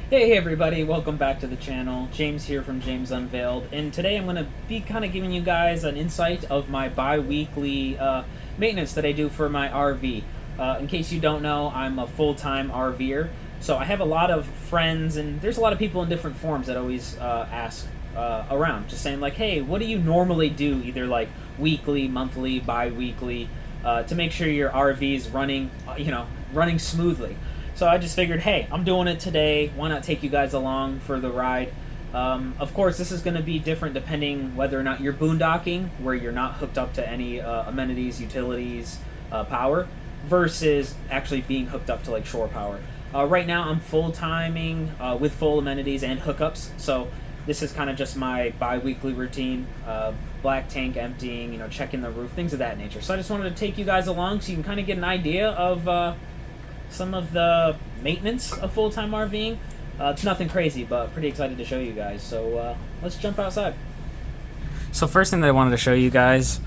Hey everybody, welcome back to the channel. James here from James Unveiled, and today I'm going to be kind of giving you guys an insight of my bi-weekly maintenance that I do for my RV. In case you don't know, I'm a full-time RVer, so I have a lot of friends, and there's a lot of people in different forms that always ask around, just saying like, hey, what do you normally do, either like weekly, monthly, bi-weekly, to make sure your RV is running, running smoothly. So I just figured, hey, I'm doing it today. Why not take you guys along for the ride? Of course, this is going to be different depending whether or not you're boondocking, where you're not hooked up to any amenities, utilities, power, versus actually being hooked up to like shore power. Right now, I'm full timing with full amenities and hookups. So this is kind of just my bi-weekly routine. Black tank emptying, checking the roof, things of that nature. So I just wanted to take you guys along so you can kind of get an idea of some of the maintenance of full-time RVing. It's nothing crazy, but pretty excited to show you guys. So let's jump outside. So first thing that I wanted to show you guys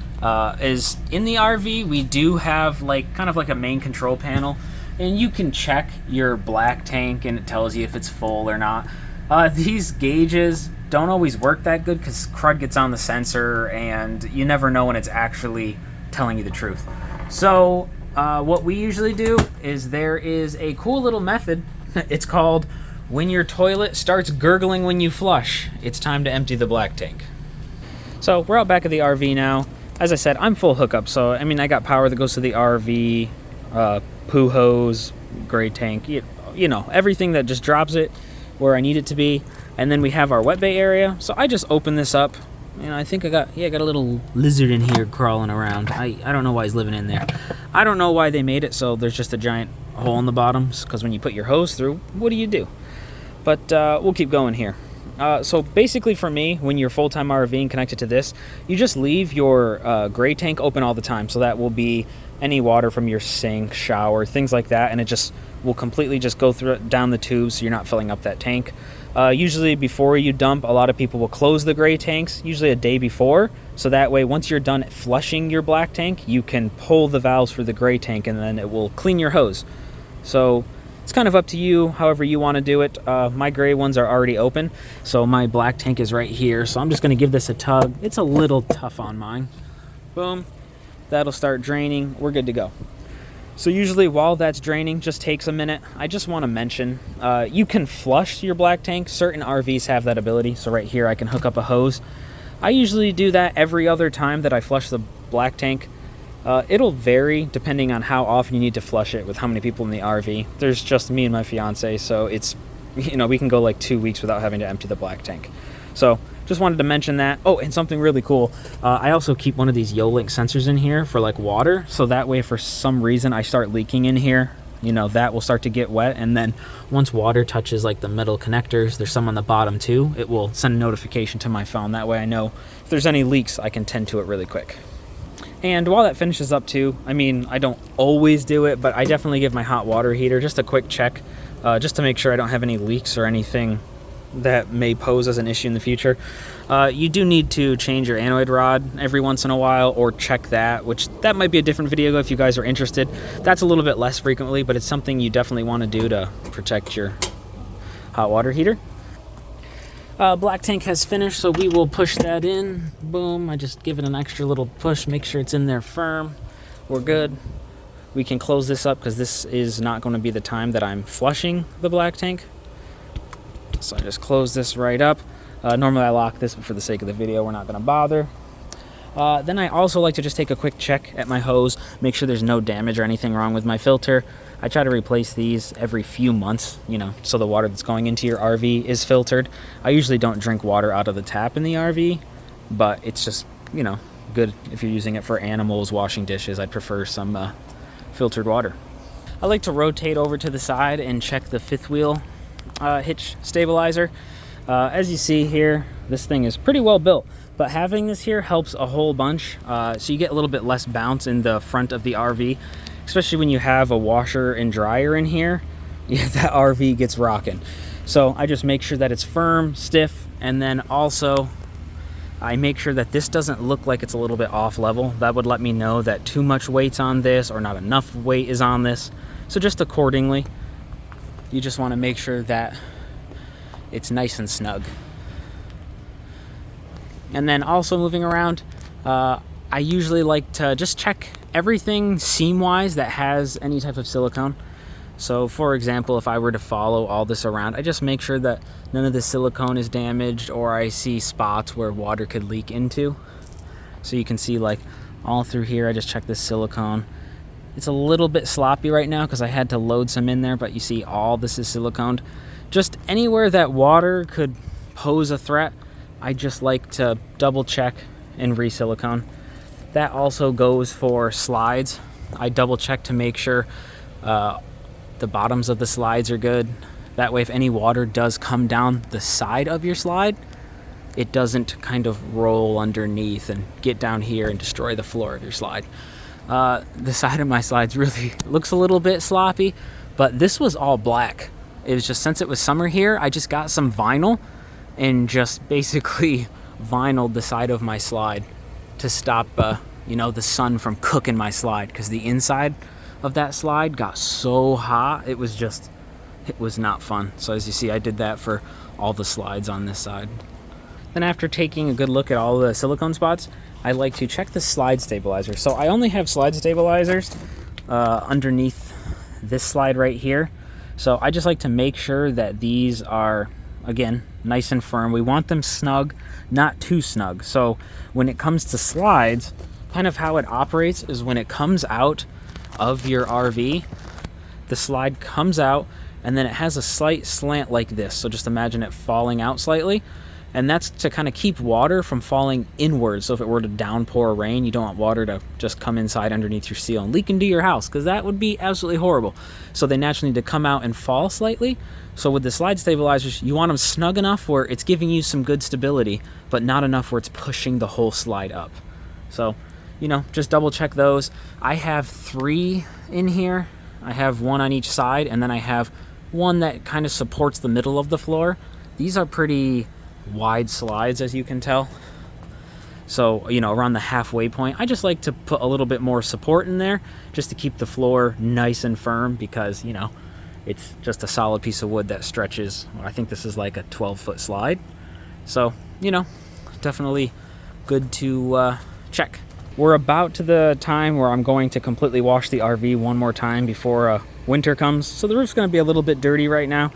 is in the RV we do have kind of like a main control panel, and you can check your black tank and it tells you if it's full or not. These gauges don't always work that good because crud gets on the sensor and you never know when it's actually telling you the truth. So what we usually do is there is a cool little method. It's called when your toilet starts gurgling when you flush, it's time to empty the black tank. So we're out back of the RV now. As I said, I'm full hookup, so I mean I got power that goes to the RV, poo hose, gray tank, everything that just drops it where I need it to be. And then we have our wet bay area. So I just open this up. I think I got a little lizard in here crawling around. I don't know why he's living in there. I don't know why they made it so there's just a giant hole in the bottom, because when you put your hose through, what do? But we'll keep going here. So basically for me, when you're full-time RVing connected to this, you just leave your gray tank open all the time. So that will be any water from your sink, shower, things like that, and it just will completely just go down the tubes so you're not filling up that tank. Usually before you dump, a lot of people will close the gray tanks, usually a day before, so that way once you're done flushing your black tank, you can pull the valves for the gray tank and then it will clean your hose. So it's kind of up to you, however you want to do it. My gray ones are already open, so my black tank is right here, so I'm just going to give this a tug. It's a little tough on mine. Boom. That'll start draining. We're good to go. So usually while that's draining, just takes a minute. I just want to mention, you can flush your black tank. Certain RVs have that ability. So right here, I can hook up a hose. I usually do that every other time that I flush the black tank. It'll vary depending on how often you need to flush it with how many people in the RV. There's just me and my fiance, so it's, we can go like 2 weeks without having to empty the black tank. So just wanted to mention that. Oh, and something really cool. I also keep one of these Yo-Link sensors in here for like water. So that way, for some reason, I start leaking in here, that will start to get wet. And then once water touches like the metal connectors, there's some on the bottom too, it will send a notification to my phone. That way I know if there's any leaks, I can tend to it really quick. And while that finishes up too, I don't always do it, but I definitely give my hot water heater just a quick check, just to make sure I don't have any leaks or anything that may pose as an issue in the future. You do need to change your anoid rod every once in a while, or check that, which that might be a different video if you guys are interested. That's a little bit less frequently, but it's something you definitely want to do to protect your hot water heater. Black tank has finished, so we will push that in. Boom, I just give it an extra little push, make sure it's in there firm. We're good. We can close this up because this is not going to be the time that I'm flushing the black tank. So I just close this right up. Normally I lock this, but for the sake of the video, we're not going to bother. Then I also like to just take a quick check at my hose, make sure there's no damage or anything wrong with my filter. I try to replace these every few months, so the water that's going into your RV is filtered. I usually don't drink water out of the tap in the RV, but it's just, good if you're using it for animals, washing dishes. I'd prefer some filtered water. I like to rotate over to the side and check the fifth wheel hitch stabilizer. As you see here, this thing is pretty well built, but having this here helps a whole bunch. So you get a little bit less bounce in the front of the RV, especially when you have a washer and dryer in here. Yeah, that RV gets rocking. So I just make sure that it's firm, stiff, and then also I make sure that this doesn't look like it's a little bit off level. That would let me know that too much weight's on this or not enough weight is on this. So just accordingly, you just want to make sure that it's nice and snug. And then also moving around, I usually like to just check everything seam-wise that has any type of silicone. So for example, if I were to follow all this around, I just make sure that none of the silicone is damaged, or I see spots where water could leak into. So you can see like all through here, I just check this silicone. It's a little bit sloppy right now because I had to load some in there, but you see all this is siliconed. Just anywhere that water could pose a threat, I just like to double check and re-silicone. That also goes for slides. I double check to make sure the bottoms of the slides are good. That way if any water does come down the side of your slide, it doesn't kind of roll underneath and get down here and destroy the floor of your slide. The side of my slides really looks a little bit sloppy, but this was all black. It was just, since it was summer here, I just got some vinyl and just basically vinyled the side of my slide to stop the sun from cooking my slide, because the inside of that slide got so hot, it was not fun. So as you see, I did that for all the slides on this side. Then after taking a good look at all the silicone spots, I like to check the slide stabilizer. So I only have slide stabilizers underneath this slide right here. So I just like to make sure that these are, again, nice and firm. We want them snug, not too snug. So when it comes to slides, kind of how it operates is when it comes out of your RV, the slide comes out and then it has a slight slant like this. So just imagine it falling out slightly. And that's to kind of keep water from falling inwards. So if it were to downpour rain, you don't want water to just come inside underneath your seal and leak into your house, because that would be absolutely horrible. So they naturally need to come out and fall slightly. So with the slide stabilizers, you want them snug enough where it's giving you some good stability, but not enough where it's pushing the whole slide up. So, just double check those. I have 3 in here. I have 1 on each side, and then I have 1 that kind of supports the middle of the floor. These are pretty wide slides, as you can tell. So, around the halfway point, I just like to put a little bit more support in there just to keep the floor nice and firm, because, it's just a solid piece of wood that stretches. I think this is like a 12-foot slide. So, definitely good to check. We're about to the time where I'm going to completely wash the RV one more time before winter comes. So the roof's going to be a little bit dirty right now.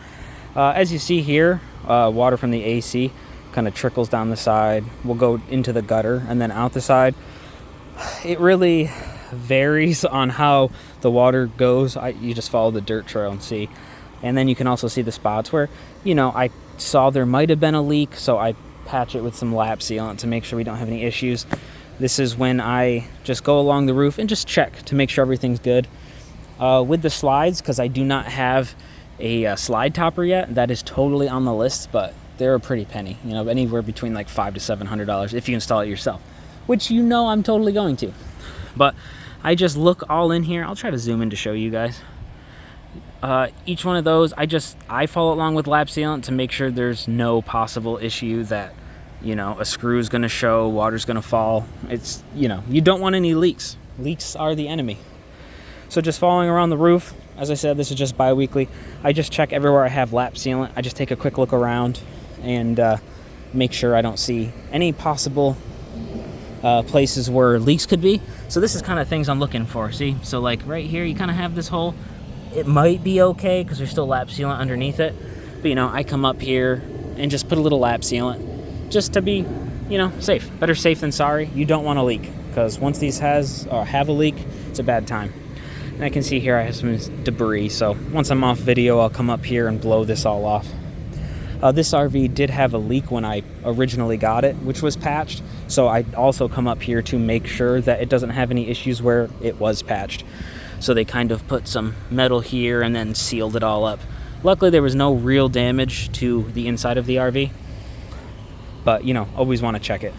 As you see here, water from the AC kind of trickles down the side. We'll go into the gutter and then out the side. It really varies on how the water goes. You just follow the dirt trail and see. And then you can also see the spots where, I saw there might have been a leak, so I patch it with some lap sealant to make sure we don't have any issues. This is when I just go along the roof and just check to make sure everything's good. With the slides, because I do not have a slide topper yet, that is totally on the list, but they're a pretty penny. Anywhere between like $500 to $700 if you install it yourself, which I'm totally going to. But I just look all in here. I'll try to zoom in to show you guys. Each one of those, I follow along with lap sealant to make sure there's no possible issue that a screw is going to show, water's going to fall. It's, you don't want any leaks. Leaks are the enemy. So just following around the roof, as I said, this is just bi-weekly. I just check everywhere I have lap sealant. I just take a quick look around and make sure I don't see any possible places where leaks could be. So this is kind of things I'm looking for, see? So like right here, you kind of have this hole. It might be okay because there's still lap sealant underneath it. But I come up here and just put a little lap sealant just to be, safe. Better safe than sorry. You don't want a leak, because once these have a leak, it's a bad time. And I can see here I have some debris, so once I'm off video, I'll come up here and blow this all off. This RV did have a leak when I originally got it, which was patched, so I also come up here to make sure that it doesn't have any issues where it was patched. So they kind of put some metal here and then sealed it all up. Luckily, there was no real damage to the inside of the RV, but, always want to check it.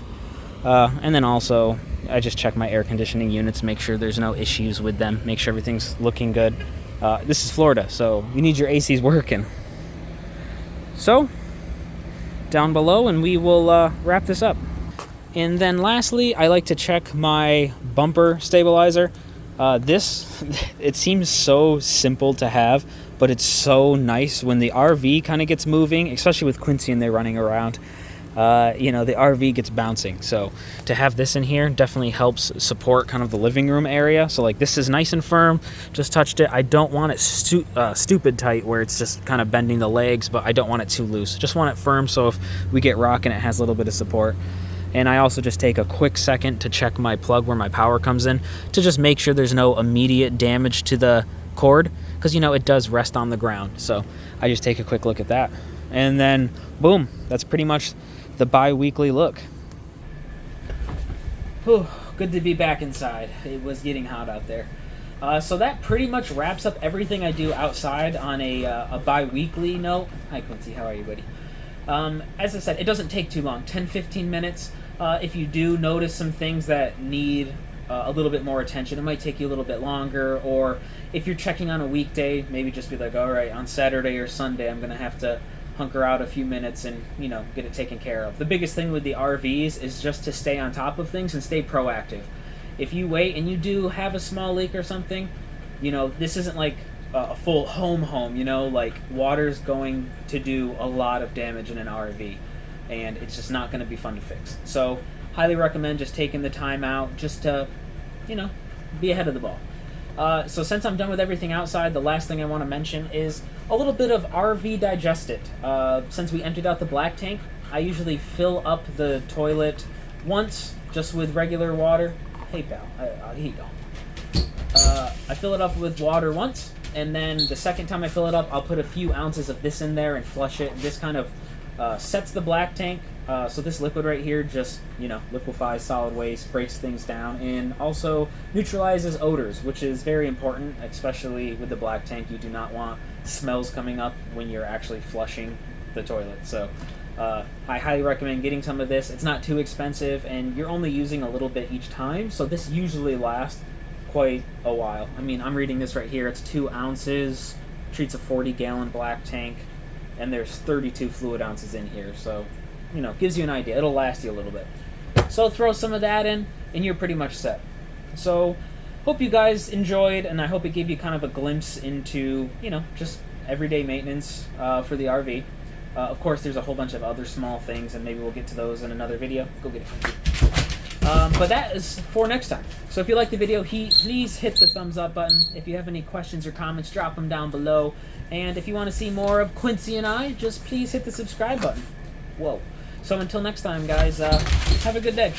And then also, I just check my air conditioning units, make sure there's no issues with them, make sure everything's looking good. This is Florida, so you need your ACs working. So, down below, and we will wrap this up. And then lastly, I like to check my bumper stabilizer. It seems so simple to have, but it's so nice when the RV kind of gets moving, especially with Quincy and they running around. You know, the RV gets bouncing. So to have this in here definitely helps support kind of the living room area. So like this is nice and firm, just touched it. I don't want it stupid tight where it's just kind of bending the legs, but I don't want it too loose. Just want it firm so if we get rocking, it has a little bit of support. And I also just take a quick second to check my plug where my power comes in to just make sure there's no immediate damage to the cord, because you know it does rest on the ground. So I just take a quick look at that, and then boom, that's pretty much the bi-weekly look. Whew, good to be back inside. It was getting hot out there. So that pretty much wraps up everything I do outside on a bi-weekly note. Hi Quincy, how are you, buddy? As I said, it doesn't take too long, 10-15 minutes. If you do notice some things that need a little bit more attention, it might take you a little bit longer. Or if you're checking on a weekday, maybe just be like, all right, on Saturday or Sunday, I'm going to have to hunker out a few minutes and, you know, get it taken care of. The biggest thing with the RVs is just to stay on top of things and stay proactive. If you wait and you do have a small leak or something, you know, this isn't like a full home, you know, like water's going to do a lot of damage in an RV, and it's just not going to be fun to fix. So highly recommend just taking the time out just to, you know, be ahead of the ball. So since I'm done with everything outside, the last thing I want to mention is a little bit of RV Digest It. Since we emptied out the black tank, I usually fill up the toilet once just with regular water. Hey pal, he don't. I fill it up with water once, and then the second time I fill it up, I'll put a few ounces of this in there and flush it. This kind of sets the black tank. So this liquid right here just, you know, liquefies solid waste, breaks things down, and also neutralizes odors, which is very important, especially with the black tank. You do not want smells coming up when you're actually flushing the toilet. So I highly recommend getting some of this. It's not too expensive, and you're only using a little bit each time, so this usually lasts quite a while. I mean, I'm reading this right here. It's 2 ounces, treats a 40-gallon black tank, and there's 32 fluid ounces in here, so, you know, gives you an idea. It'll last you a little bit. So throw some of that in, and you're pretty much set. So hope you guys enjoyed, and I hope it gave you kind of a glimpse into, you know, just everyday maintenance for the RV. Of course, there's a whole bunch of other small things, and maybe we'll get to those in another video. Go get it. But that is for next time. So if you like the video, please hit the thumbs up button. If you have any questions or comments, drop them down below. And if you want to see more of Quincy and I, just please hit the subscribe button. Whoa. So until next time, guys, have a good day.